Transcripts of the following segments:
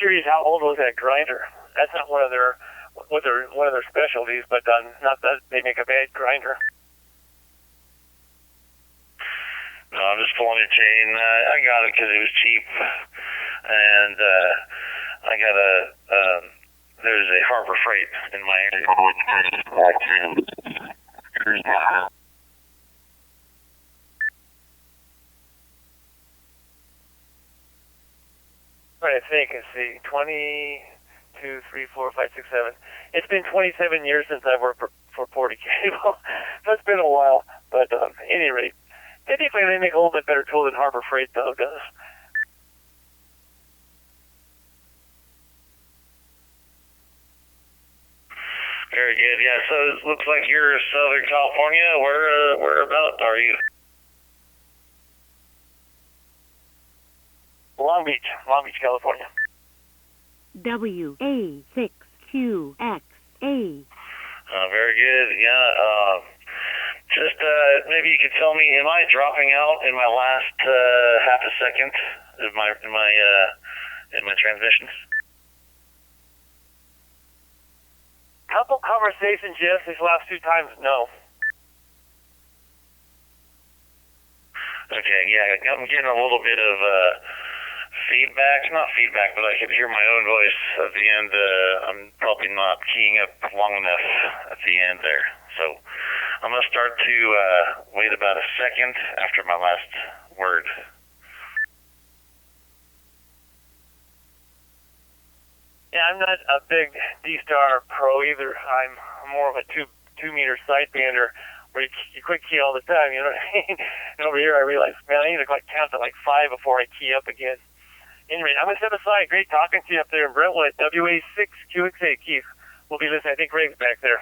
curious, how old was that grinder? That's not one of their specialties, but not that they make a bad grinder. No, I'm just pulling your chain. I got it because it was cheap, and I got there's a Harbor Freight in my area. I think it's the 22, 3, 4, 5, 6, 7. It's been 27 years since I've worked for 40 Cable. That's been a while, but at any rate, typically they make a little bit better tool than Harbor Freight though does. Very good. Yeah. So it looks like you're Southern California. Where about are you? Long Beach, California. WA6QXA. Very good. Yeah. Just maybe you could tell me, am I dropping out in my last half a second in my transmissions? Couple conversations, yes. These last 2 times, no. Okay. Yeah, I'm getting a little bit of feedback. Not feedback, but I could hear my own voice at the end. I'm probably not keying up long enough at the end there. So I'm going to start to wait about a second after my last word. Yeah, I'm not a big D-Star pro either. I'm more of a 2-meter sidebander where you quick key all the time, you know what I mean? And over here I realized, man, I need to count to like 5 before I key up again. Anyway, I'm going to step aside. Great talking to you up there in Brentwood. WA6QXA, Keith. We'll be listening. I think Greg's back there.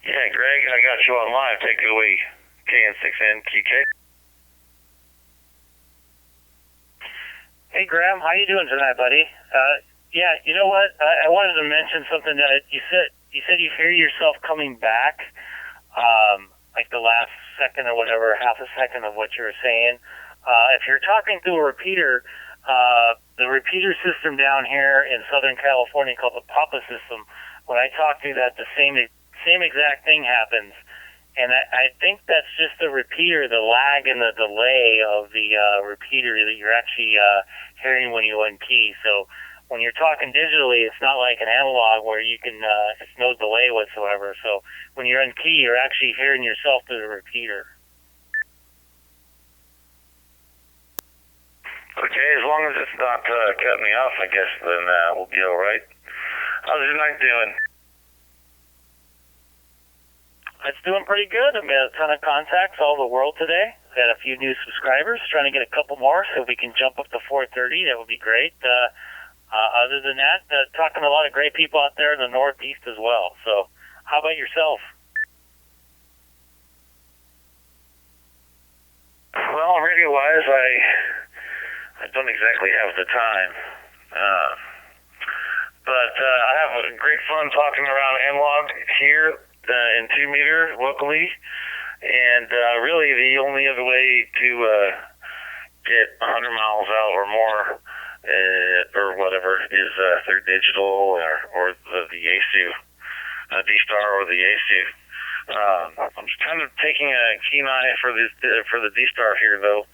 Yeah, Greg, I got you on live. Take it away. KN6NQK. Hey, Graham. How you doing tonight, buddy? Yeah, you know what? I wanted to mention something that you said. You said you hear yourself coming back, like the last second or whatever, half a second of what you were saying. If you're talking through a repeater, the repeater system down here in Southern California called the Papa system, when I talk to that, the same exact thing happens. And I think that's just the repeater, the lag and the delay of the repeater that you're actually hearing when you unkey. So when you're talking digitally, it's not like an analog where you can, it's no delay whatsoever. So when you're unkey, you're actually hearing yourself through the repeater. Okay, as long as it's not cutting me off, I guess, then we'll be all right. How's your night doing? It's doing pretty good. I made a ton of contacts all over the world today. Got a few new subscribers, trying to get a couple more so we can jump up to 430. That would be great. Other than that, talking to a lot of great people out there in the Northeast as well. So how about yourself? Well, radio-wise, I don't exactly have the time. But I have a great fun talking around analog here in 2-meter locally. And really the only other way to get 100 miles out or more or whatever is through digital or the ASU, D-Star or the ASU. I'm just kind of taking a keen eye for the D-Star here, though.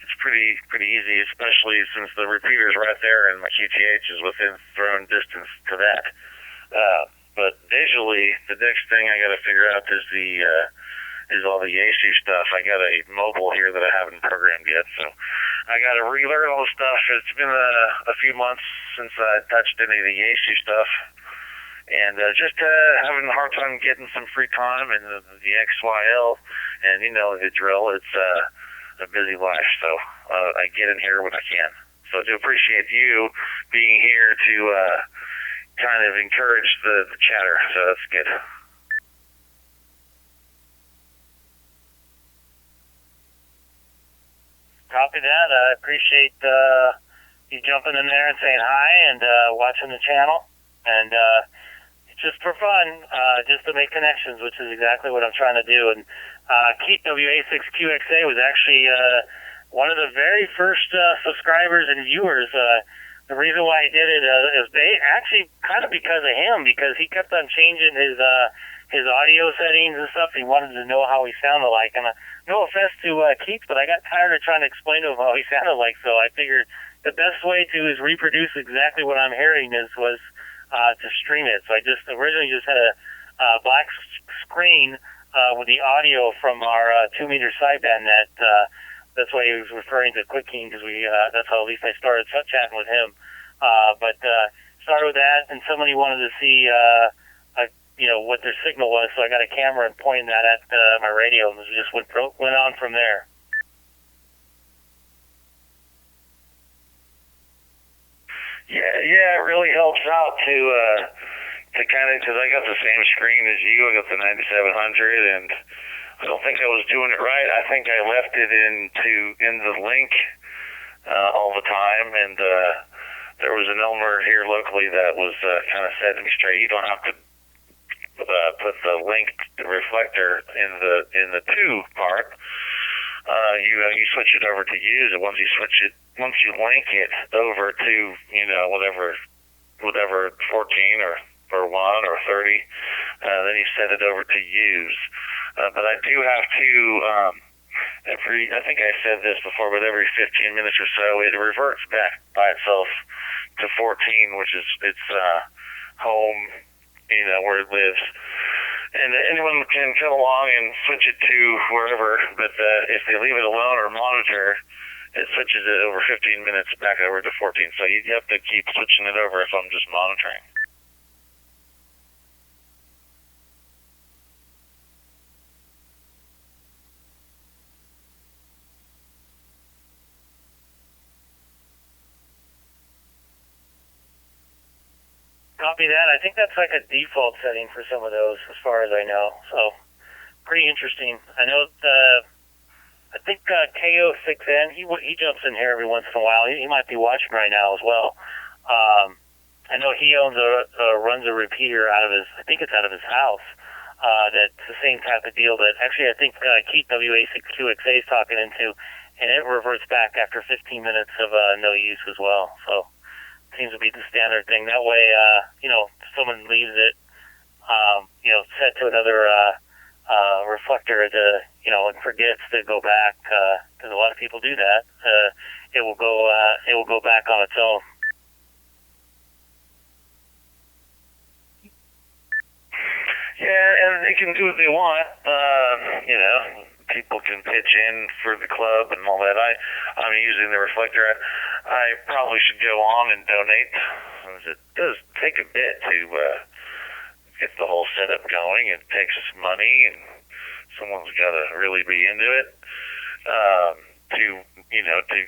It's pretty easy, especially since the repeater's right there and my QTH is within throwing distance to that. But visually, the next thing I got to figure out is all the ASU stuff. I got a mobile here that I haven't programmed yet, so I got to relearn all the stuff. It's been a few months since I touched any of the ASU stuff, and just having a hard time getting some free time and the XYL, and you know the drill. It's a busy life, so I get in here when I can. So I do appreciate you being here to kind of encourage the chatter, so that's good. Copy that. I appreciate you jumping in there and saying hi and watching the channel. And just for fun, just to make connections, which is exactly what I'm trying to do. And Keith WA6QXA was actually one of the very first subscribers and viewers. The reason why he did it is actually kind of because of him, because he kept on changing his audio settings and stuff. He wanted to know how he sounded like. And no offense to Keith, but I got tired of trying to explain to him how he sounded like. So I figured the best way to is reproduce exactly what I'm hearing was to stream it. So I just originally just had a black screen with the audio from our 2-meter sideband net. That's why he was referring to Quick King, because that's how at least I started chatting with him. But started with that, and somebody wanted to see what their signal was, so I got a camera and pointed that at my radio, and we just went on from there. Yeah, it really helps out to kind of, because I got the same screen as you. I got the 9700, and I don't think I was doing it right. I think I left it in the link all the time, and there was an Elmer here locally that was kind of setting me straight. You don't have to put the link, the reflector in the two part. You switch it over to use, and once you link it over to whatever 14 or 1 or 30, then you set it over to use. But I do have to, I think I said this before, but every 15 minutes or so, it reverts back by itself to 14, which is its home, where it lives. And anyone can come along and switch it to wherever, but if they leave it alone or monitor, it switches it over 15 minutes back over to 14. So you have to keep switching it over if I'm just monitoring. Copy that. I think that's like a default setting for some of those, as far as I know. So, pretty interesting. I know I think KO6N, he jumps in here every once in a while. He might be watching right now as well. I know he runs a repeater out of I think it's out of his house. That's the same type of deal that actually I think Keith WA6QXA is talking into, and it reverts back after 15 minutes of no use as well. So, seems to be the standard thing. That way, if someone leaves it, set to another reflector and forgets to go back, because a lot of people do that, it will go back on its own. Yeah, and they can do what they want. People can pitch in for the club and all that. I'm using the reflector. I probably should go on and donate. It does take a bit to get the whole setup going. It takes money, and someone's got to really be into it to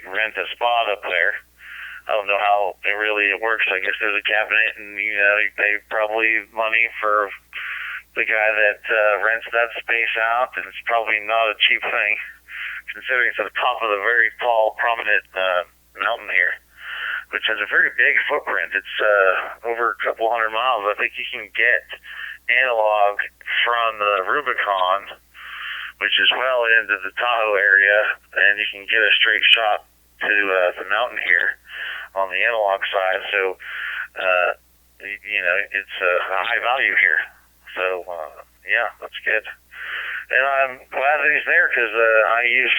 rent a spot up there. I don't know how it really works. I guess there's a cabinet, and you pay probably money for the guy that rents that space out, and it's probably not a cheap thing, considering it's at the top of the very tall, prominent mountain here, which has a very big footprint. It's over a couple 100 miles. I think you can get analog from the Rubicon, which is well into the Tahoe area, and you can get a straight shot to the mountain here on the analog side. So, it's a high value here. So, yeah, that's good. And I'm glad that he's there, because I use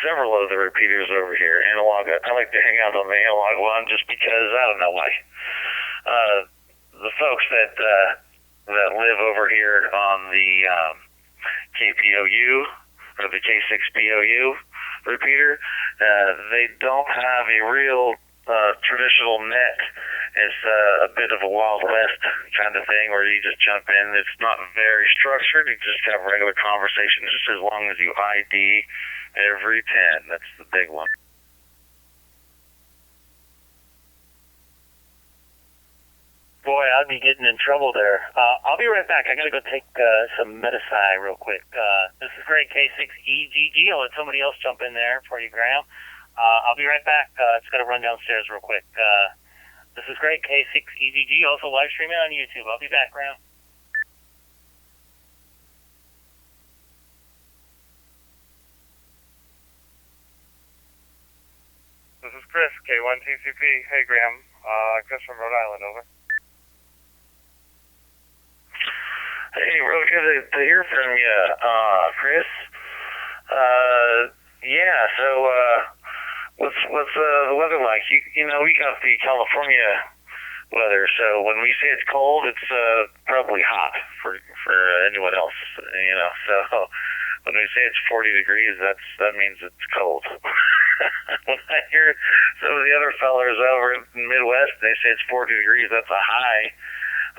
several of the repeaters over here. Analog. I like to hang out on the analog one just because I don't know why. The folks that live over here on the KPOU or the K6POU repeater, they don't have a real traditional net. It's a bit of a Wild West kind of thing where you just jump in. It's not very structured. You just have regular conversations, just as long as you ID every 10. That's the big one. Boy, I'd be getting in trouble there. I'll be right back. I got to go take some Medicine real quick. This is Greg K6EGG. I'll let somebody else jump in there for you, Graham. I'll be right back. Just got to run downstairs real quick. This is great. K6EGG, also live streaming on YouTube. I'll be back, Graham. This is Chris, K1TCP. Hey, Graham. Chris from Rhode Island, over. Hey, real good to hear from you, Chris. Yeah, so, what's the weather like? You know, we got the California weather, so when we say it's cold, it's probably hot for anyone else, you know. So when we say it's 40 degrees, that means it's cold. When I hear some of the other fellers over in the Midwest, they say it's 40 degrees. That's a high,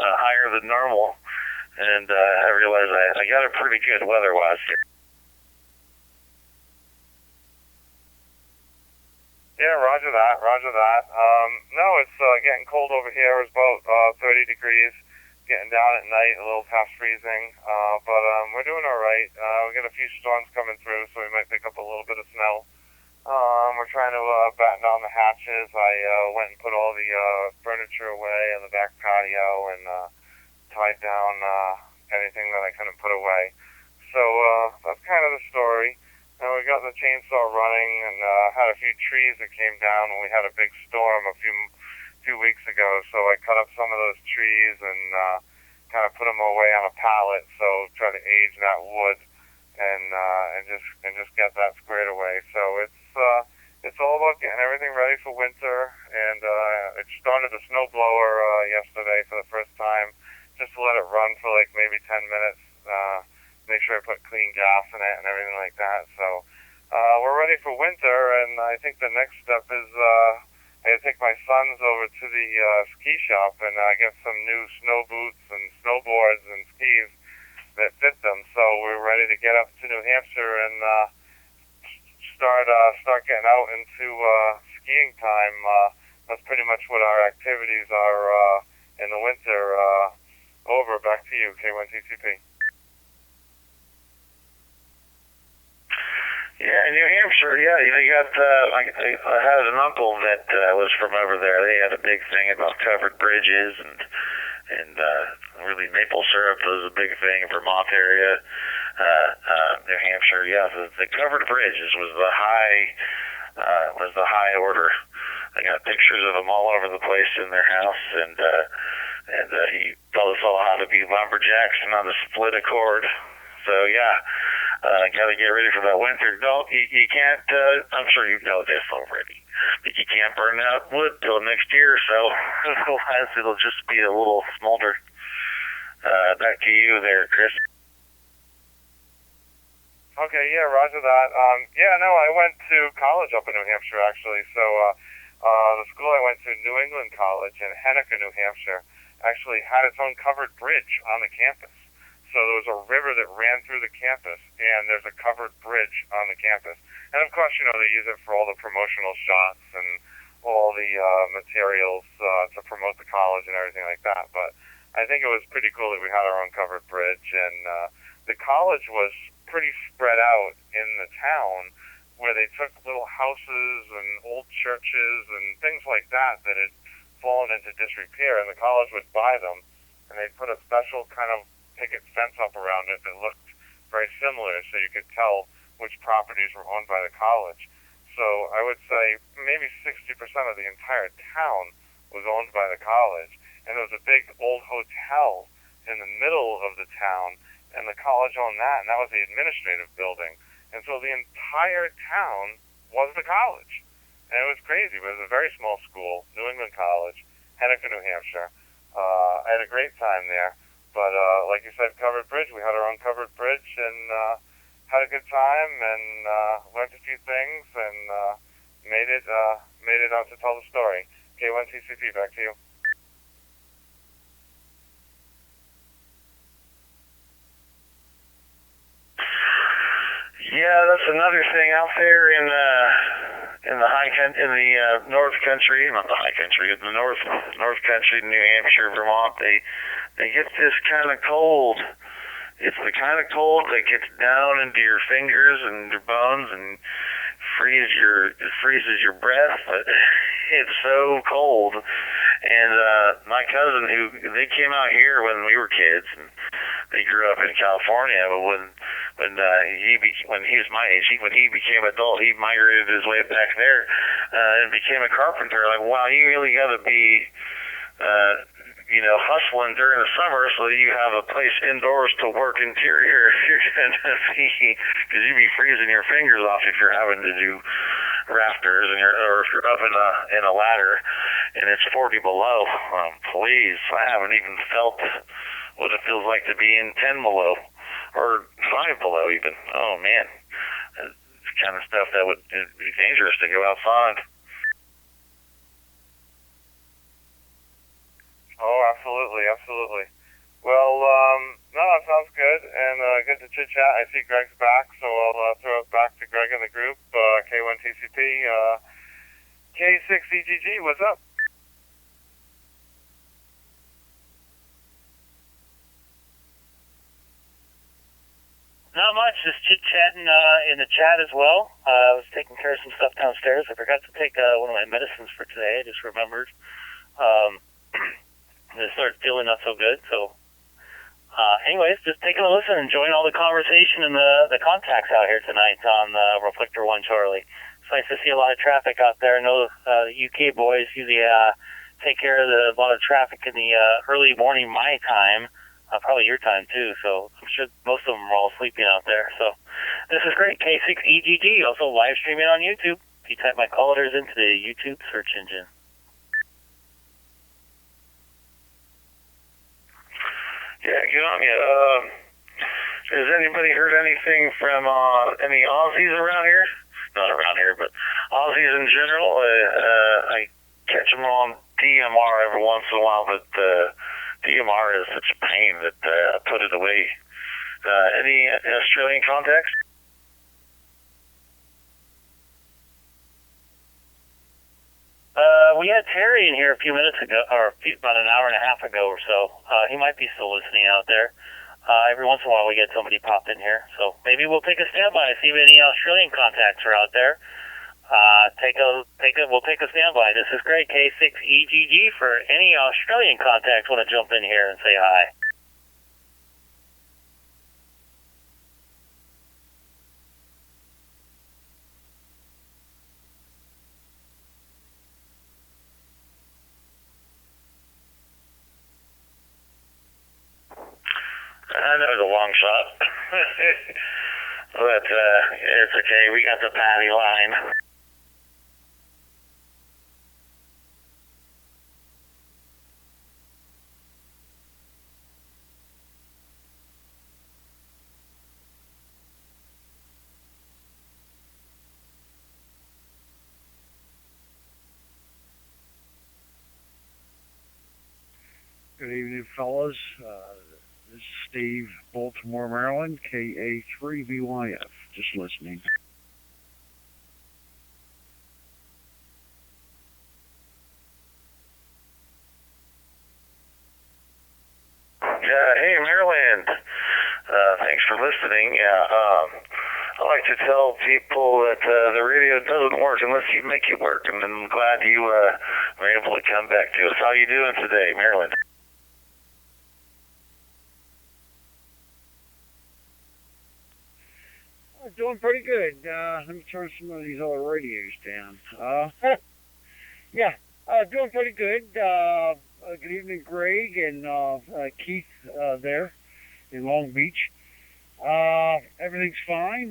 higher than normal, and I realize I got it pretty good weather-wise here. Yeah, roger that, roger that. No, it's getting cold over here. It's about 30 degrees, getting down at night, a little past freezing, but we're doing all right. We got a few storms coming through, so we might pick up a little bit of snow. We're trying to batten down the hatches. I went and put all the furniture away in the back patio and tied down anything that I couldn't put away. So that's kind of the story. And we got the chainsaw running and had a few trees that came down when we had a big storm a few weeks ago. So I cut up some of those trees and kind of put them away on a pallet. So try to age that wood and just get that squared away. So it's all about getting everything ready for winter. And it started the snowblower yesterday for the first time, just to let it run for like maybe 10 minutes. Make sure I put clean gas in it and everything like that. So we're ready for winter, and I think the next step is I gotta take my sons over to the ski shop and get some new snow boots and snowboards and skis that fit them. So we're ready to get up to New Hampshire and start getting out into skiing time. That's pretty much what our activities are in the winter. Over. Back to you, K1TCP. Yeah, in New Hampshire, yeah, you got, I had an uncle that was from over there. They had a big thing about covered bridges and really maple syrup was a big thing in Vermont area. New Hampshire, yeah, the covered bridges was the high order. I got pictures of them all over the place in their house, and he taught us all how to be lumberjacks and how to split a cord. So yeah. Got to get ready for that winter. No, you can't, I'm sure you know this already, but you can't burn out wood till next year, so otherwise it'll just be a little smolder. Back to you there, Chris. Okay, yeah, roger that. Yeah, no, I went to college up in New Hampshire, actually, so the school I went to, New England College in Henniker, New Hampshire, actually had its own covered bridge on the campus. So there was a river that ran through the campus, and there's a covered bridge on the campus. And of course, you know, they use it for all the promotional shots and all the materials to promote the college and everything like that. But I think it was pretty cool that we had our own covered bridge. And the college was pretty spread out in the town, where they took little houses and old churches and things like that that had fallen into disrepair, and the college would buy them, and they'd put a special kind of picket fence up around it that looked very similar, so you could tell which properties were owned by the college. So I would say maybe 60% of the entire town was owned by the college, and there was a big old hotel in the middle of the town, and the college owned that, and that was the administrative building. And so the entire town was the college. And it was crazy, but it was a very small school, New England College, Henniker, New Hampshire. I had a great time there. But like you said, covered bridge. We had our own covered bridge and had a good time and learned a few things and made it out to tell the story. K1TCP, back to you. Yeah, that's another thing out there in the North Country, not the high country, in the North Country, New Hampshire, Vermont. They get this kind of cold. It's the kind of cold that gets down into your fingers and your bones and freezes your breath. But it's so cold. And my cousin, they came out here when we were kids, and they grew up in California. But when he was my age, when he became adult, he migrated his way back there and became a carpenter. Like, wow, you really got to be hustling during the summer so that you have a place indoors to work interior. You're going to be, because you'd be freezing your fingers off if you're having to do rafters or if you're up in a ladder and it's 40 below. Please, I haven't even felt what it feels like to be in 10 below or 5 below even. Oh man, it's kind of stuff that would be dangerous to go outside. Oh, absolutely, absolutely. Well, no, that sounds good, and good to chit-chat. I see Greg's back, so I'll throw it back to Greg in the group. K1TCP, K6EGG, what's up? Not much, just chit-chatting in the chat as well. I was taking care of some stuff downstairs. I forgot to take one of my medicines for today. I just remembered. I started feeling not so good, so anyways, just taking a listen, enjoying all the conversation and the contacts out here tonight on Reflector 1 Charlie. It's nice to see a lot of traffic out there. I know the UK boys usually take care of a lot of traffic in the early morning my time, probably your time too, so I'm sure most of them are all sleeping out there. So this is great, K6EGG, also live streaming on YouTube. If you type my call letters into the YouTube search engine. Yeah, good on you. Has anybody heard anything from any Aussies around here? Not around here, but Aussies in general. I catch them on DMR every once in a while, but DMR is such a pain that I put it away. Any Australian contacts? We had Terry in here a few minutes ago, or about an hour and a half ago or so. He might be still listening out there. Every once in a while we get somebody pop in here, so maybe we'll take a standby, see if any Australian contacts are out there. We'll take a standby. This is great, K6EGG, for any Australian contacts want to jump in here and say hi. I know it's a long shot, but it's okay. We got the patty line. Good evening, fellas. This is Steve, Baltimore, Maryland, KA3BYF. Just listening. Hey, Maryland. Thanks for listening. I like to tell people that the radio doesn't work unless you make it work, and I'm glad you were able to come back to us. How you doing today, Maryland? Doing pretty good. Let me turn some of these other radios down. Yeah, doing pretty good. Good evening, Greg and Keith there in Long Beach. Everything's fine.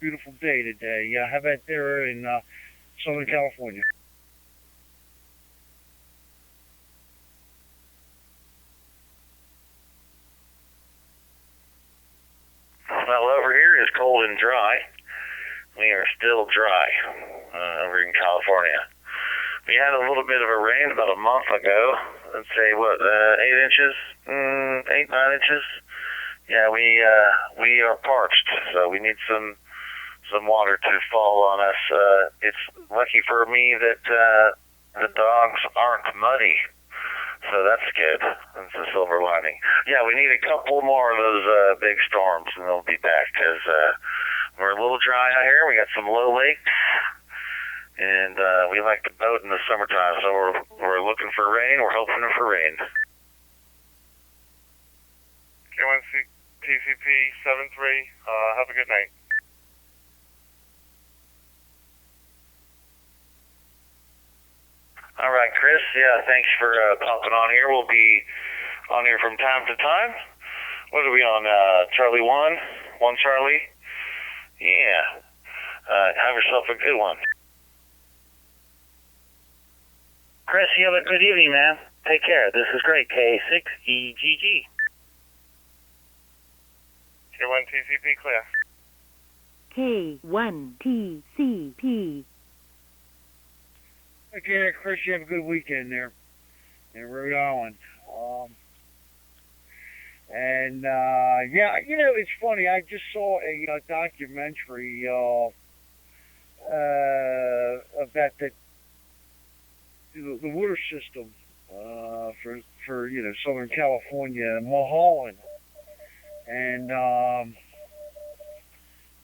Beautiful day today. How about there in Southern California? Well, over here is cold and dry. We are still dry over in California. We had a little bit of a rain about a month ago. Let's say, 8 inches? 8, 9 inches? Yeah, we are parched, so we need some water to fall on us. It's lucky for me that the dogs aren't muddy, so that's good. That's a silver lining. Yeah, we need a couple more of those big storms, and they'll be back, because We're a little dry out here. We got some low lakes, and we like to boat in the summertime. So we're looking for rain. We're hoping for rain. K1 TCP 73. Have a good night. All right, Chris. Yeah, thanks for popping on here. We'll be on here from time to time. What are we on? Charlie 1? 1 Charlie? Yeah. Have yourself a good one. Chris, you have a good evening, man. Take care. This is great. K6EGG. K1 TCP clear. K1 TCP. Okay, Chris, you have a good weekend there in Rhode Island. Yeah, you know, it's funny. I just saw a documentary about the water system for you know, Southern California, Mulholland, and that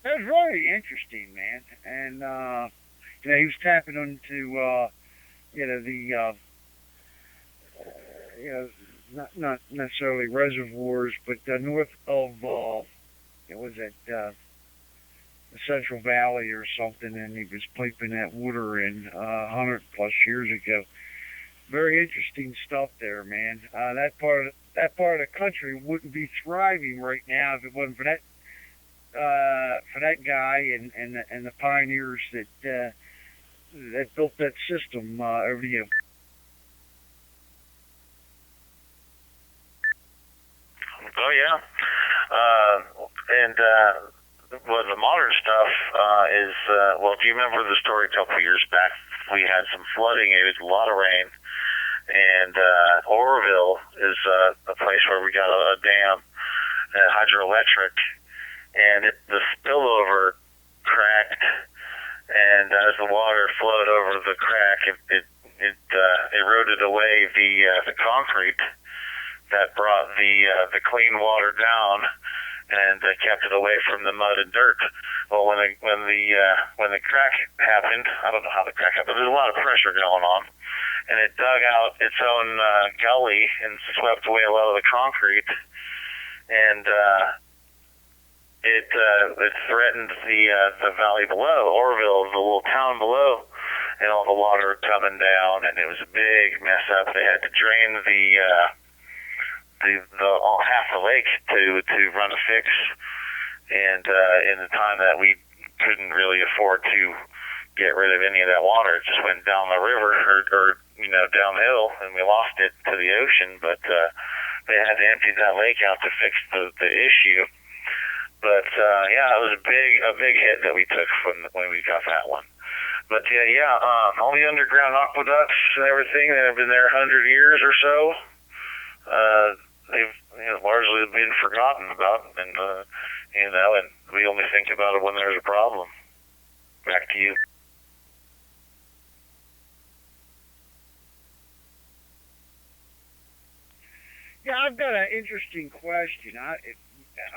was very interesting, man. And you know, he was tapping into you know, the you know, not necessarily reservoirs, but north of it was at the Central Valley or something, and he was piping that water in 100+ years ago. Very interesting stuff there, man. That part of the country wouldn't be thriving right now if it wasn't for that guy and the pioneers that built that system. Over to you. Oh, yeah. Well, the modern stuff is, well, if you remember the story a couple of years back, we had some flooding. It was a lot of rain. And Oroville is a place where we got a dam, hydroelectric, and the spillover cracked. And as the water flowed over the crack, it eroded away the concrete that brought the clean water down and kept it away from the mud and dirt. Well, when the crack happened, I don't know how the crack happened. There's a lot of pressure going on, and it dug out its own gully and swept away a lot of the concrete, and it threatened the valley below, Orville, the little town below, and all the water coming down, and it was a big mess up. They had to drain the half the lake to run a fix, and in the time that we couldn't really afford to get rid of any of that water, it just went down the river or you know, downhill, and we lost it to the ocean. But they had to empty that lake out to fix the issue. But yeah, it was a big hit that we took when we got that one. But yeah, all the underground aqueducts and everything that have been there 100 years or so, they've largely been forgotten about, and you know, and we only think about it when there's a problem. Back to you. Yeah, I've got an interesting question.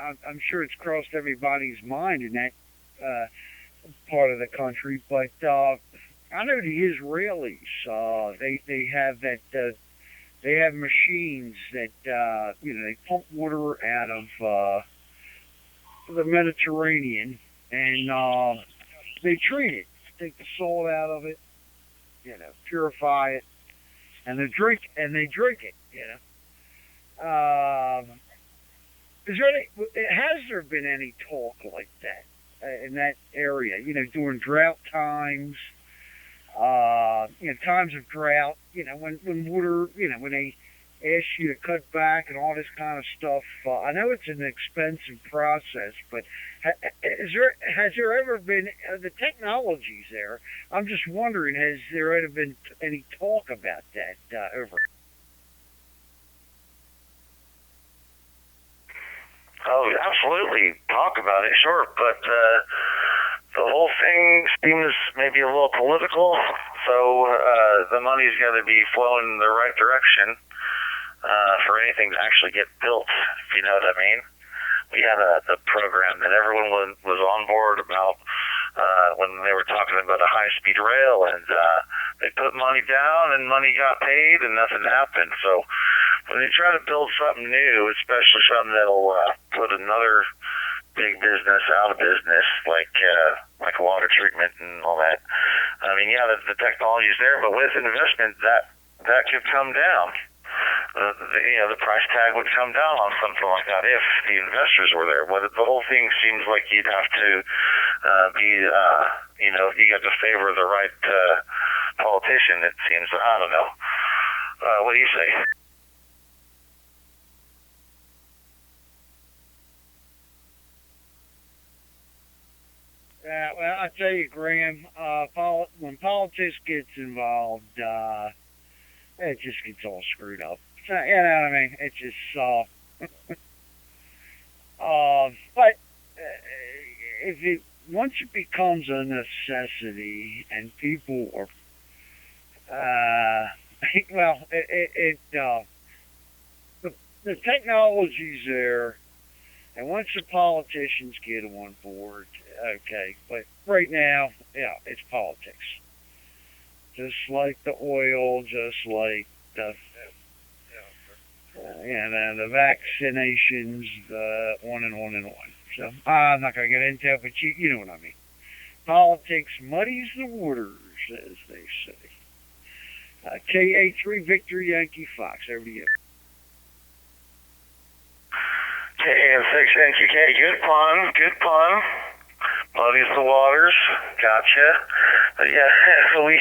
I'm sure it's crossed everybody's mind in that part of the country, but I know the Israelis. They have that. They have machines that you know, they pump water out of the Mediterranean, and they treat it, take the salt out of it, you know, purify it, and they drink it, you know. Has there been any talk like that in that area? You know, during drought times, you know, times of drought. You know, when water, you know, when they ask you to cut back and all this kind of stuff. I know it's an expensive process, but has there ever been the technology's there? I'm just wondering, has there ever been any talk about that over? Oh, absolutely. Talk about it, sure. But the whole thing seems maybe a little political, so the money's got to be flowing in the right direction for anything to actually get built, if you know what I mean. we had a program that everyone was on board about when they were talking about a high-speed rail, and they put money down and money got paid and nothing happened. So when you try to build something new, especially something that'll put another big business out of business, like water treatment and all that, I mean, yeah, the technology's there, but with investment, that could come down. The price tag would come down on something like that if the investors were there. But the whole thing seems like you'd have to you got to favor the right politician. It seems. I don't know. What do you say? Well, I tell you, Graham, when politics gets involved, it just gets all screwed up. So, you know what I mean? It's just but if it once it becomes a necessity and people are, well, the technology's there, and once the politicians get on board, okay. But right now, yeah, it's politics. Just like the oil, just like the the vaccinations, on and on and on. So I'm not going to get into it, but you know what I mean. Politics muddies the waters, as they say. KA3 Victor Yankee Fox. Over to you. KA6 NQK. Good pun. Good pun. Muddies the waters. Gotcha. But yeah, so we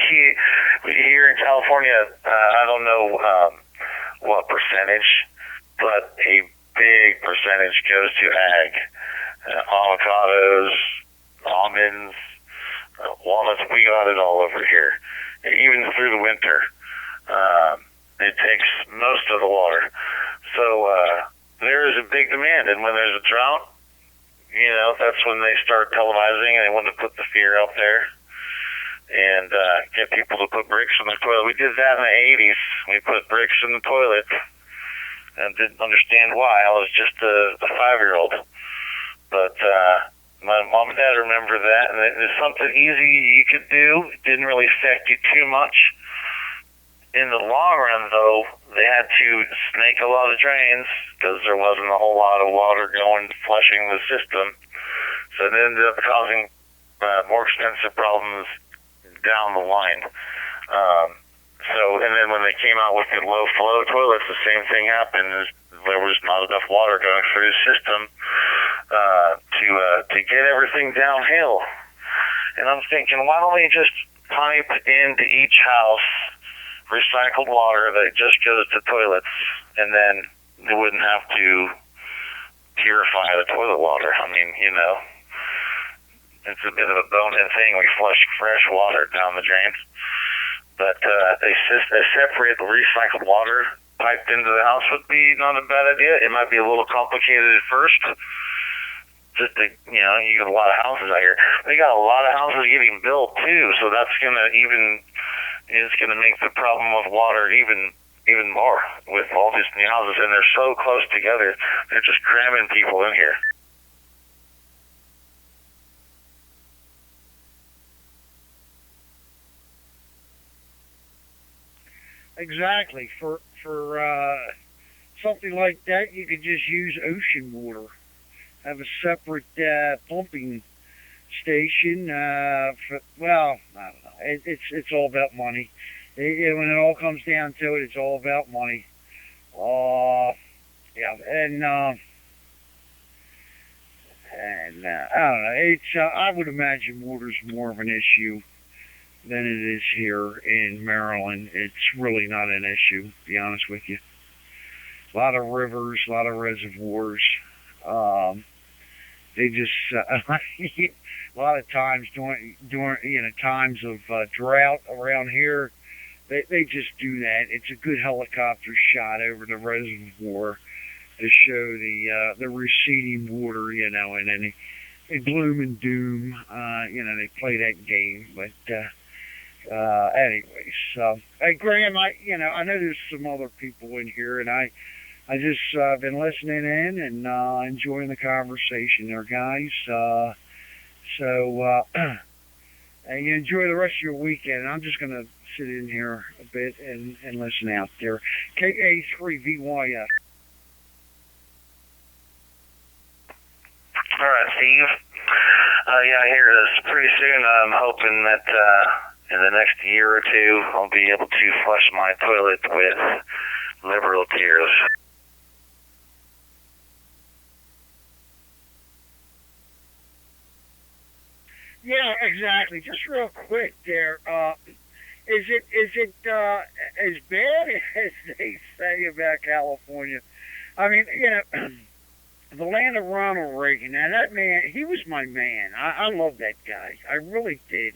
here in California, I don't know what percentage, but a big percentage goes to ag. Avocados, almonds, walnuts, we got it all over here. Even through the winter. It takes most of the water. So there is a big demand, and when there's a drought, that's when they start televising and they want to put the fear out there and get people to put bricks in the toilet. We did that in the 80s. We put bricks in the toilet and didn't understand why. I was just a 5-year-old. But my mom and dad remember that, and it was something easy you could do. It didn't really affect you too much. In the long run, though, they had to snake a lot of drains because there wasn't a whole lot of water going flushing the system. So it ended up causing more expensive problems down the line. And then when they came out with the low flow toilets, the same thing happened. There was not enough water going through the system to get everything downhill. And I'm thinking, why don't we just pipe into each house recycled water that just goes to toilets, and then they wouldn't have to purify the toilet water. I mean, it's a bit of a bonehead thing. We flush fresh water down the drains. But they separate the recycled water piped into the house would be not a bad idea. It might be a little complicated at first. Just to, you got a lot of houses out here. We got a lot of houses getting built too, so that's it's gonna make the problem of water even more with all these new houses, and they're so close together. They're just cramming people in here. Exactly. For something like that, you could just use ocean water. Have a separate pumping station. I don't know. It's all about money. When it all comes down to it, it's all about money. Yeah, and I don't know. It's I would imagine water's more of an issue than it is here in Maryland. It's really not an issue, to be honest with you. A lot of rivers, a lot of reservoirs. They just a lot of times during times of drought around here, they just do that. It's a good helicopter shot over the reservoir to show the receding water, and then gloom and doom. They play that game, but. Anyways, hey Graham, I know there's some other people in here, and I I just been listening in and enjoying the conversation there, guys. So and you enjoy the rest of your weekend. I'm just gonna sit in here a bit and listen out there. KA3VYF. All right, Steve. Yeah, I hear this pretty soon. I'm hoping that in the next year or two, I'll be able to flush my toilet with liberal tears. Yeah, exactly. Just real quick there. Is it as bad as they say about California? I mean, the land of Ronald Reagan. Now that man, he was my man. I love that guy. I really did.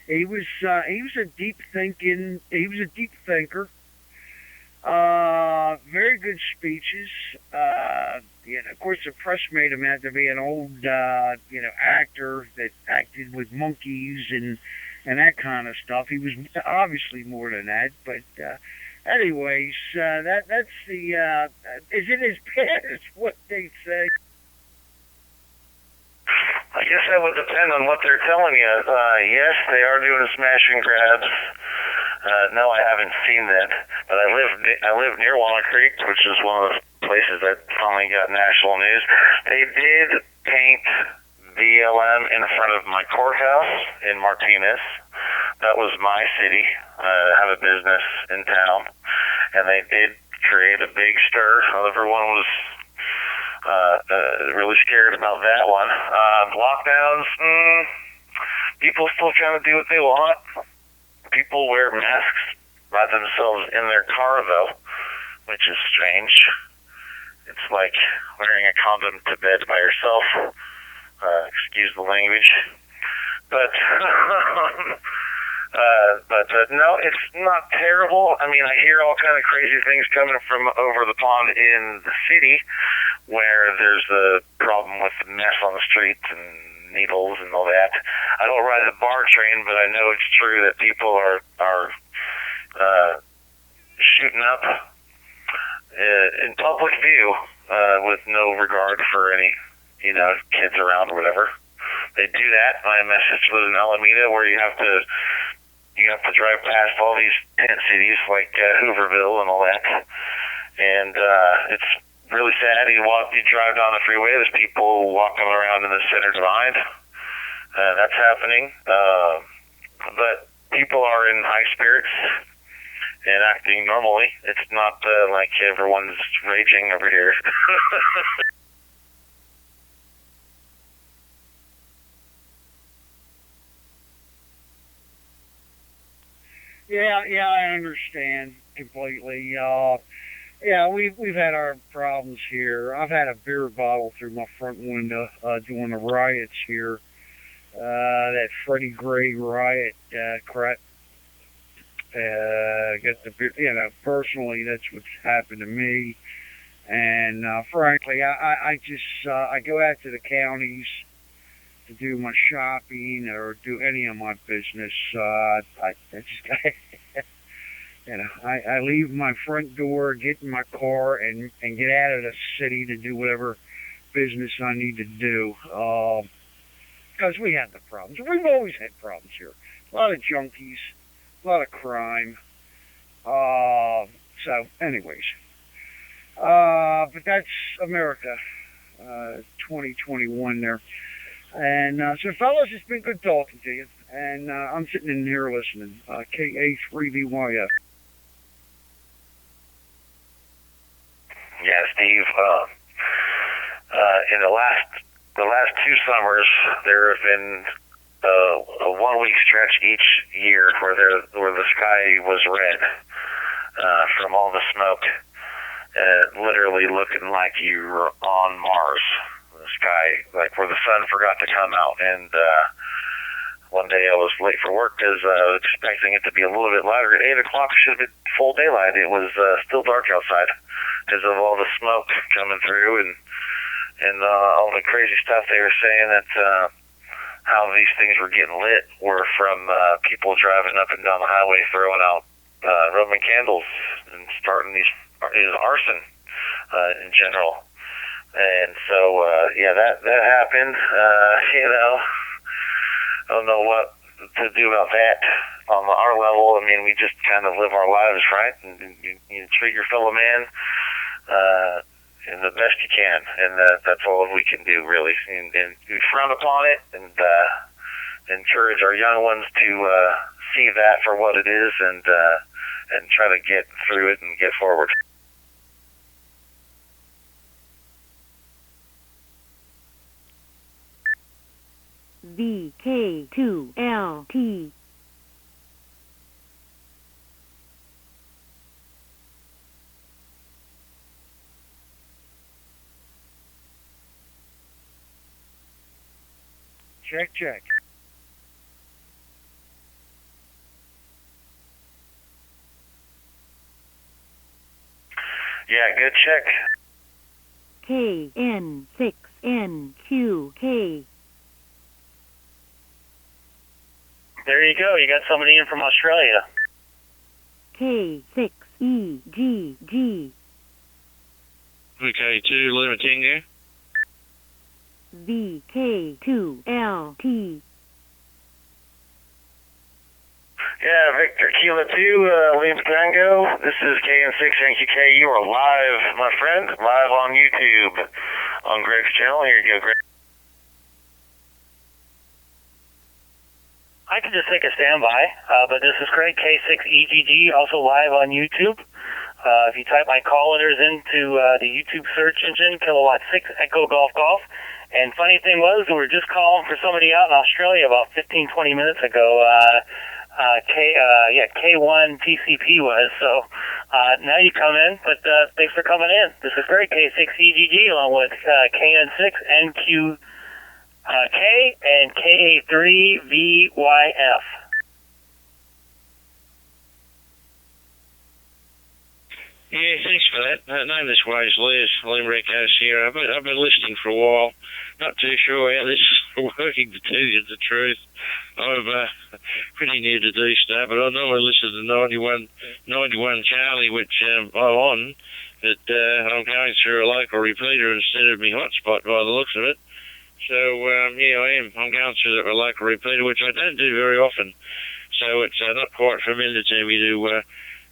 He was a deep thinking. He was a deep thinker. Very good speeches. Of course, the press made him out to be an old, actor that acted with monkeys and that kind of stuff. He was obviously more than that, but anyways, that's the. Is it as bad as what they say? I guess that would depend on what they're telling you. Yes, they are doing smash and grabs. No, I haven't seen that, but I live near Walnut Creek, which is one of the places that finally got national news. They did paint BLM in front of my courthouse in Martinez. That was my city. I have a business in town, and they did create a big stir. Everyone was really scared about that one. Lockdowns, people still trying to do what they want. People wear masks by themselves in their car, though, which is strange. It's like wearing a condom to bed by yourself. Excuse the language. But no, it's not terrible. I mean, I hear all kind of crazy things coming from over the pond in the city, where there's a problem with the mess on the streets and needles and all that. I don't ride the bar train, but I know it's true that people are shooting up in public view with no regard for any kids around or whatever. They do that. My message was in Alameda, where you have to drive past all these tent cities like Hooverville and all that, and it's really sad. You drive down the freeway, there's people walking around in the center divide. That's happening. But people are in high spirits and acting normally. It's not like everyone's raging over here. Yeah, I understand completely. Yeah, we've had our problems here. I've had a beer bottle through my front window during the riots here. That Freddie Gray riot crap. Got the beer, personally, that's what's happened to me. And frankly, I just I go out to the counties to do my shopping or do any of my business. I just I leave my front door, get in my car, and get out of the city to do whatever business I need to do. Because we have the problems. We've always had problems here. A lot of junkies, a lot of crime. So, anyways. But that's America, 2021 there. And so, fellas, it's been good talking to you. And I'm sitting in here listening. KA3VYF. Yeah, Steve. In the last 2 summers, there have been a 1-week stretch each year where the sky was red from all the smoke, literally looking like you were on Mars. The sky, like where the sun forgot to come out. And one day I was late for work because I was expecting it to be a little bit lighter. At 8 o'clock should have been full daylight. It was still dark outside because of all the smoke coming through and all the crazy stuff they were saying that how these things were getting lit were from people driving up and down the highway throwing out Roman candles and starting these arson in general. And so, that happened. I don't know what to do about that on our level. I mean, we just kind of live our lives, right? And you treat your fellow man in the best you can, and that's all we can do, really. And we frown upon it, and encourage our young ones to see that for what it is, and try to get through it and get forward. VK2LT. Check, check. Yeah, good check. KN6NQK. There you go. You got somebody in from Australia. K6EGG. VK2 Lima Tango. VK2LT. Yeah, Victor Kilo 2, Lima Tango. This is KN6NQK. You are live, my friend, live on YouTube on Greg's channel. Here you go, Greg. I can just take a standby, but this is Craig, K6EGG, also live on YouTube. If you type my call letters into the YouTube search engine, Kilowatt 6 Echo Golf Golf. And funny thing was, we were just calling for somebody out in Australia about 15, 20 minutes ago. K1 PCP was. So now you come in, but thanks for coming in. This is Craig, K6EGG, along with KN6NQ. K and KA3VYF. Yeah, thanks for that. Name this Ways Les, Limerick House here. I've been listening for a while. Not too sure how this is working, to tell you the truth. I'm pretty new to D-Star, but I normally listen to 91 Charlie, which I'm on, but I'm going through a local repeater instead of my hotspot by the looks of it. So, I am. I'm going through a local repeater, which I don't do very often. So it's not quite familiar to me to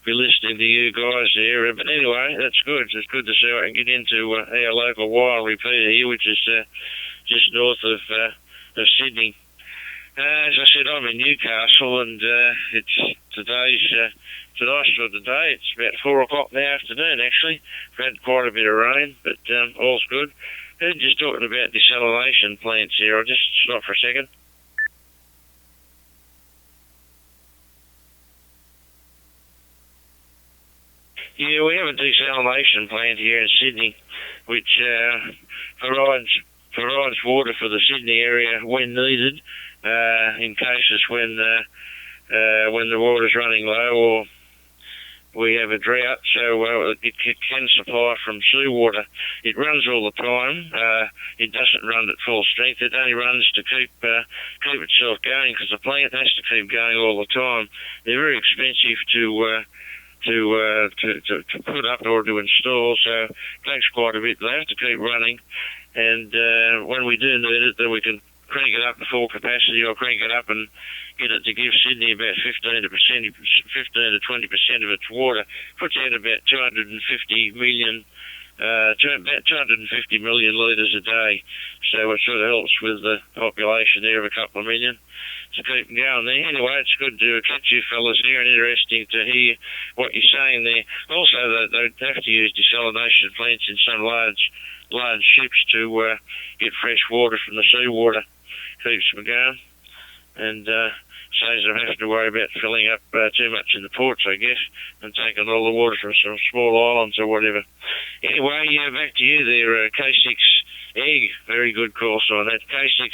be listening to you guys there. But anyway, that's good. It's good to see I can get into our local wire repeater here, which is just north of Sydney. As I said, I'm in Newcastle, and it's today's nice for the day. It's about 4 o'clock in the afternoon, actually. We've had quite a bit of rain, but all's good. Just talking about desalination plants here. I'll just stop for a second. Yeah, we have a desalination plant here in Sydney, which provides water for the Sydney area when needed, in cases when the water's running low or we have a drought, so it can supply from seawater. It runs all the time. It doesn't run at full strength. It only runs to keep itself going, because the plant has to keep going all the time. They're very expensive to put up or to install, so it takes quite a bit. They have to keep running, and when we do need it, then we can crank it up to full capacity or crank it up and get it to give Sydney about 15 to 20% of its water. Puts out about 250 million litres a day. So it sort of helps with the population there of a couple of million to keep them going there. Anyway, it's good to catch you fellas here, and interesting to hear what you're saying there. Also, they have to use desalination plants in some large ships to get fresh water from the seawater. Keeps them going, and saves them having to worry about filling up too much in the ports, I guess, and taking all the water from some small islands or whatever. Anyway, back to you there, K6 Egg. Very good call sign that. K6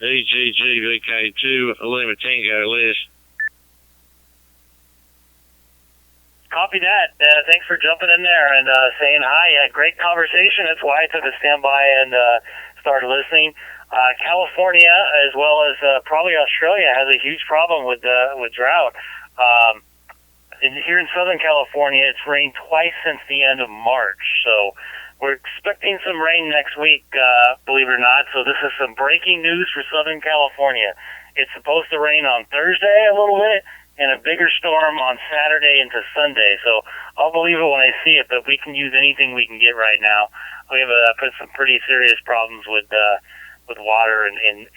EGGVK2 Lima Tango Les. Copy that. Thanks for jumping in there and saying hi. Great conversation. That's why I took a standby and started listening. California, as well as probably Australia, has a huge problem with drought. Here in Southern California, it's rained twice since the end of March. So we're expecting some rain next week, believe it or not. So this is some breaking news for Southern California. It's supposed to rain on Thursday a little bit, and a bigger storm on Saturday into Sunday. So I'll believe it when I see it, but we can use anything we can get right now. We have some pretty serious problems with water and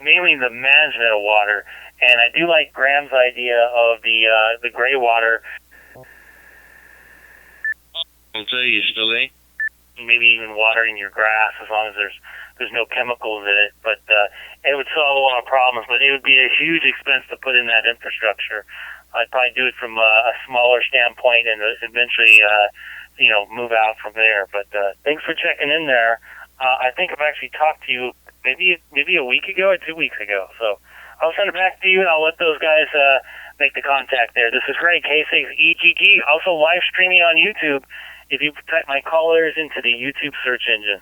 mainly the management of water. And I do like Graham's idea of the gray water. I'll tell you, still there? Maybe even watering your grass as long as there's no chemicals in it. But it would solve a lot of problems, but it would be a huge expense to put in that infrastructure. I'd probably do it from a smaller standpoint and eventually, move out from there. But thanks for checking in there. I think I've actually talked to you maybe a week ago or 2 weeks ago. So I'll send it back to you, and I'll let those guys make the contact there. This is Greg, K6EGG, also live streaming on YouTube if you type my callers into the YouTube search engine.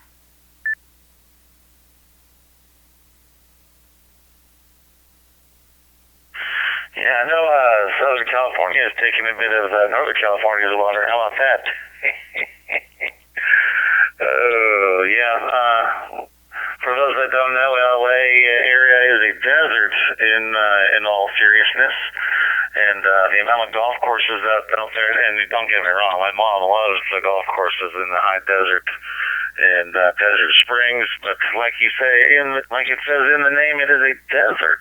Yeah, I know Southern California is taking a bit of Northern California's water. How about that? Oh, yeah. For those that don't know, LA area is a desert in all seriousness. And the amount of golf courses out there, and don't get me wrong, my mom loves the golf courses in the high desert and Desert Springs, but like you say, like it says in the name, it is a desert.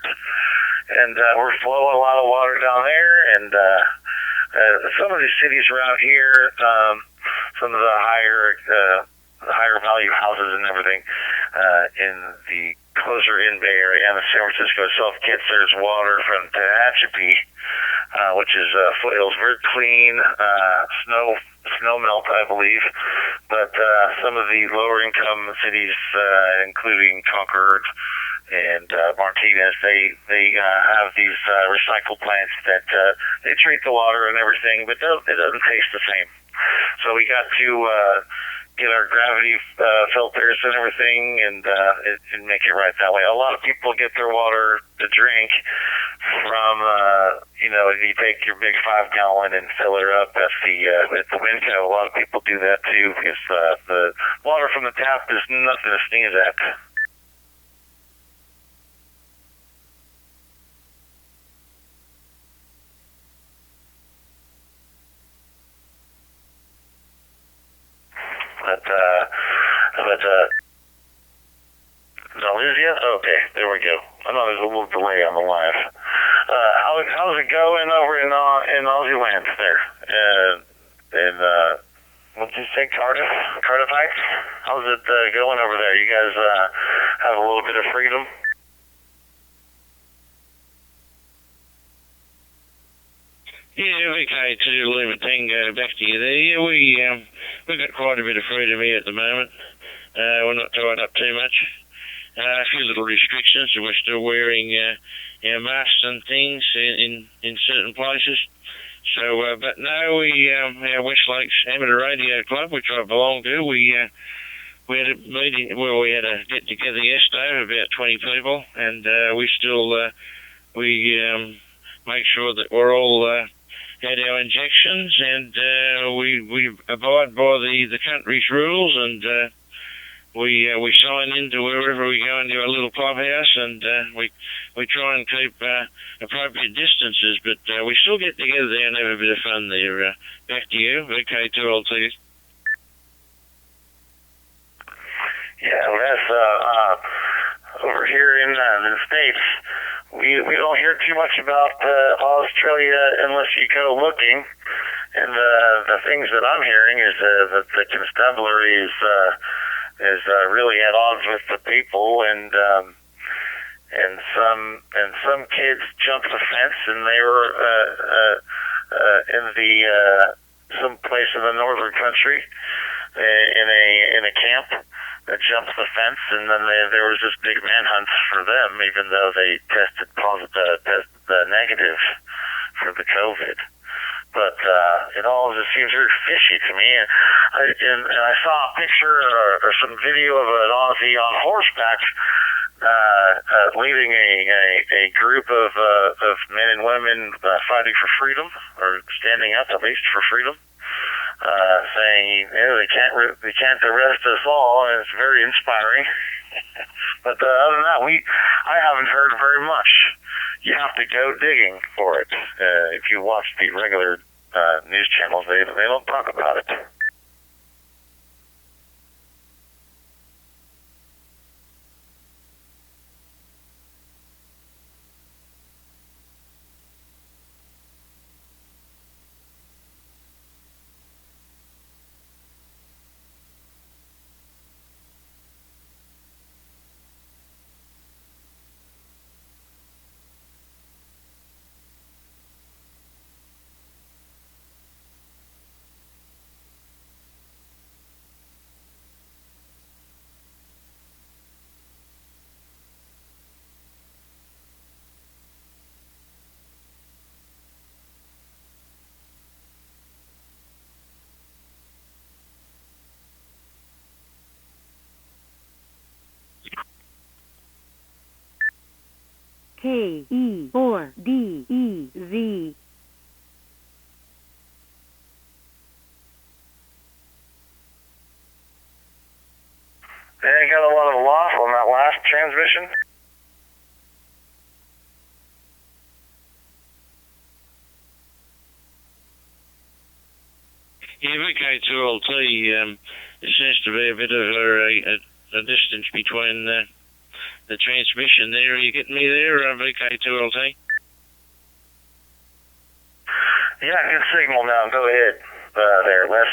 And we're flowing a lot of water down there, and some of these cities around here, some of the higher value houses and everything in the closer in Bay Area and the San Francisco itself gets there's water from Tehachapi, which is foothills, very clean, snow melt, I believe. But some of the lower income cities, including Concord and Martinez, they have these recycle plants that they treat the water and everything, but it doesn't taste the same. So we got to get our gravity filters and everything and make it right that way. A lot of people get their water to drink from, you take your big 5-gallon and fill it up at the Winco. A lot of people do that too because the water from the tap is nothing to sneeze at. But did I lose you? Okay, there we go. I know there's a little delay on the live. How's it going over in Aussie land there? What did you say, Cardiff Heights? How's it going over there? You guys have a little bit of freedom? Yeah, okay, to Lima Tango, back to you there. Yeah, we've got quite a bit of freedom here at the moment. We're not tied up too much. A few little restrictions, so we're still wearing masks and things in certain places. So, but no, our West Lakes Amateur Radio Club, which I belong to, we had a meeting, we had a get together yesterday of about 20 people, and we still make sure that we're all had our injections, and we abide by the country's rules, and we sign into wherever we go into our little clubhouse, and we try and keep appropriate distances, but we still get together there and have a bit of fun there. Back to you, VK2LT. Yeah, well, that's over here in the States. We don't hear too much about Australia unless you go looking, and the things that I'm hearing is that the constabulary is really at odds with the people, and some kids jumped the fence, and they were in the some place in the northern country in a camp that jumped the fence, and then there was this big manhunt for them, even though they tested negative for the COVID. But it all just seems very fishy to me. And I saw a picture or some video of an Aussie on horseback leading a group of men and women fighting for freedom, or standing up at least for freedom. saying, they can't arrest us all, and it's very inspiring. But other than that, I haven't heard very much. You have to go digging for it. If you watch the regular news channels, they don't talk about it. KE4DEZ. They got a lot of loss on that last transmission. Yeah, VK2LT, there seems to be a bit of a distance between the transmission there. Are you getting me there, VK2LT? Yeah, good signal now. Go ahead. There, Les.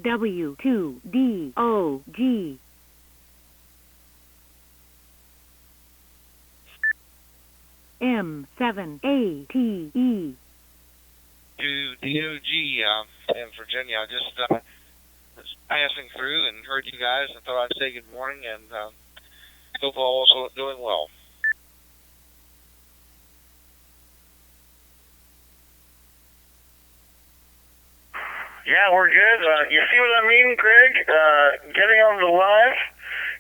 W2DOG. M7ATE. To DOG in Virginia. I just was passing through and heard you guys and thought I'd say good morning, and hope all also doing well. Yeah, we're good. You see what I mean, Greg? Getting on the live,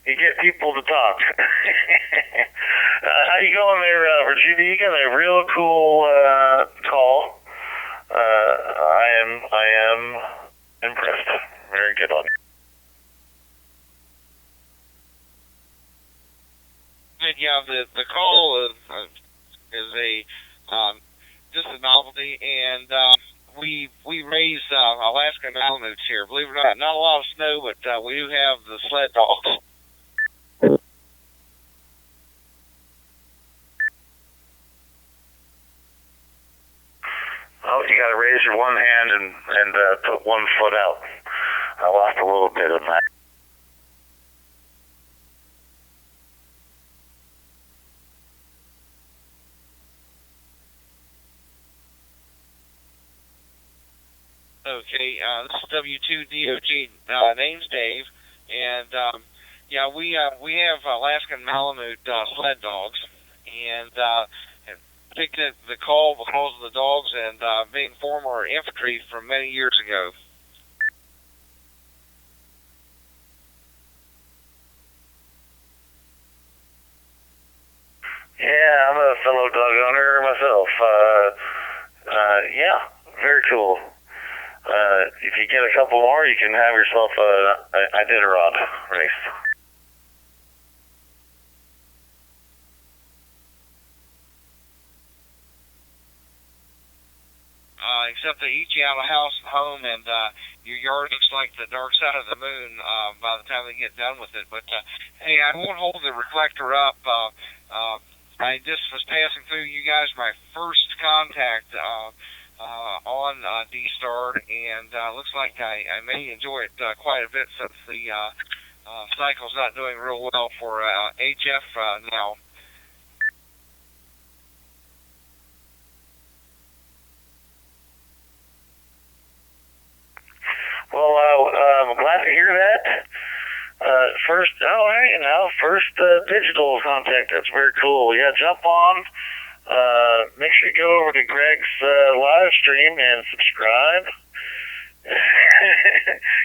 you get people to talk. How you going there, Virginia? You got a real cool call. I am impressed. Very good on it. And yeah, the call is a just a novelty, and we raise Alaskan Malamutes here. Believe it or not a lot of snow, but we do have the sled dogs. Oh, you got to raise your one hand and put one foot out. I lost a little bit of that. Okay, this is W2DOG. Name's Dave, and yeah, we have Alaskan Malamute sled dogs, and picked the call because of the dogs and being former infantry from many years ago. Yeah, I'm a fellow dog owner myself. Yeah, very cool. If you get a couple more, you can have yourself a Iditarod race. Except they eat you out of house and home, and your yard looks like the dark side of the moon by the time they get done with it. But hey, I won't hold the reflector up. I just was passing through you guys, my first contact on D-Star, and looks like I may enjoy it quite a bit since the cycle's not doing real well for HF now. first, all right, first digital contact. That's very cool. Yeah, jump on. Make sure you go over to Greg's live stream and subscribe.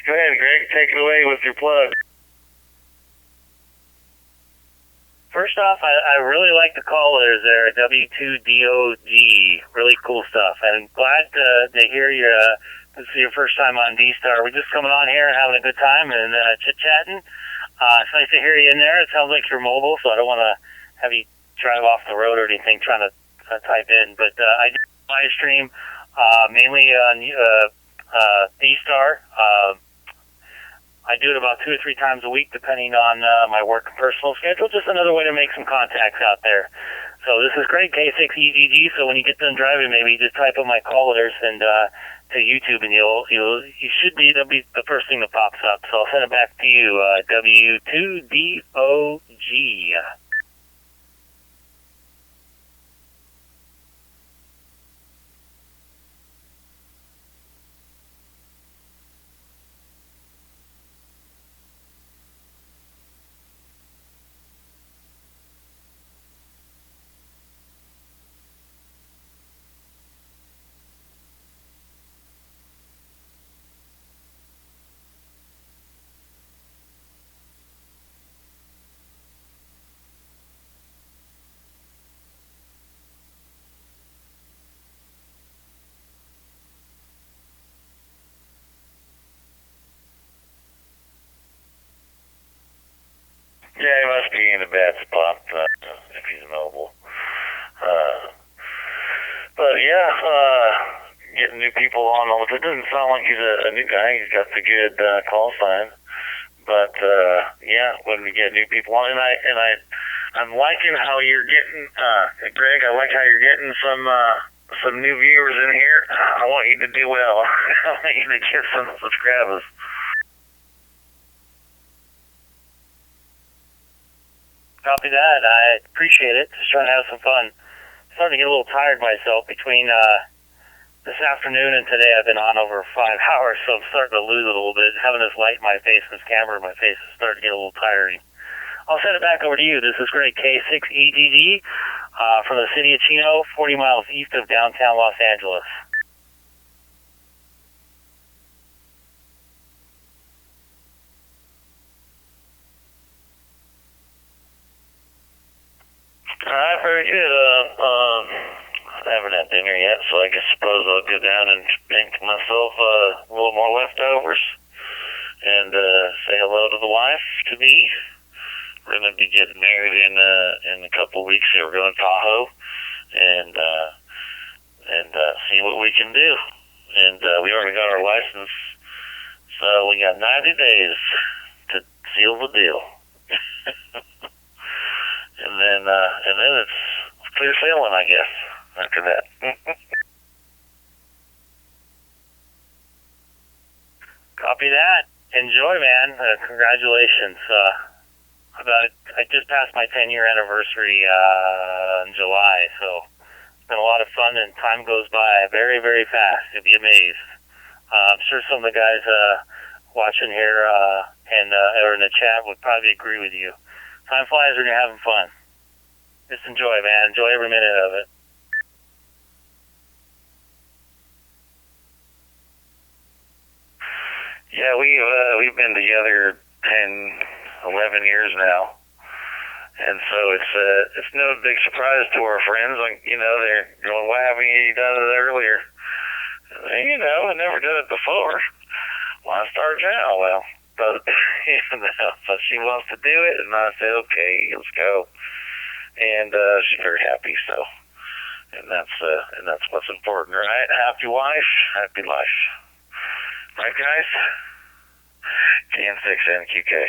Go ahead, Greg, take it away with your plug. First off, I really like the callers there, W2DOG. Really cool stuff. I'm glad to hear you. This is your first time on D-Star. We're just coming on here and having a good time and chit-chatting. It's nice to hear you in there. It sounds like you're mobile, so I don't want to have you drive off the road or anything trying to type in. But I do live stream mainly on D-Star. I do it about 2 or 3 times a week, depending on my work and personal schedule. Just another way to make some contacts out there. So this is great, K6EGG. So when you get done driving, maybe just type in my callers and to YouTube, and that'll be the first thing that pops up. So I'll send it back to you, W2DOG. Yeah, he must be in a bad spot if he's mobile. But yeah, getting new people on. It doesn't sound like he's a new guy. He's got the good call sign. But yeah, when we get new people on, I'm liking how you're getting, Greg. I like how you're getting some new viewers in here. I want you to do well. I want you to get some subscribers. Copy that. I appreciate it. Just trying to have some fun. Starting to get a little tired myself between this afternoon and today. I've been on over 5 hours, so I'm starting to lose it a little bit. Having this light in my face and this camera in my face is starting to get a little tiring. I'll send it back over to you. This is great. K6EGG from the city of Chino, 40 miles east of downtown Los Angeles. All right, very good. I haven't had dinner yet, so I suppose I'll go down and make myself a little more leftovers and say hello to the wife, to be. We're going to be getting married in a couple of weeks here. We're going to Tahoe and see what we can do. And we already got our license, so we got 90 days to seal the deal. And then it's clear sailing, I guess, after that. Copy that. Enjoy, man. Congratulations. I just passed my 10-year anniversary in July, so it's been a lot of fun, and time goes by very, very fast. You'll be amazed. I'm sure some of the guys watching here and or in the chat would probably agree with you. Time flies when you're having fun. Just enjoy, man. Enjoy every minute of it. Yeah, we've been together 10, 11 years now, and so it's no big surprise to our friends. Like, they're going, "Why haven't you done it earlier?" I never done it before. Why start now? Well, but but she wants to do it, and I said, "Okay, let's go." And she's very happy. So, and that's what's important, right? Happy wife, happy life. Right, guys? KN6NQK.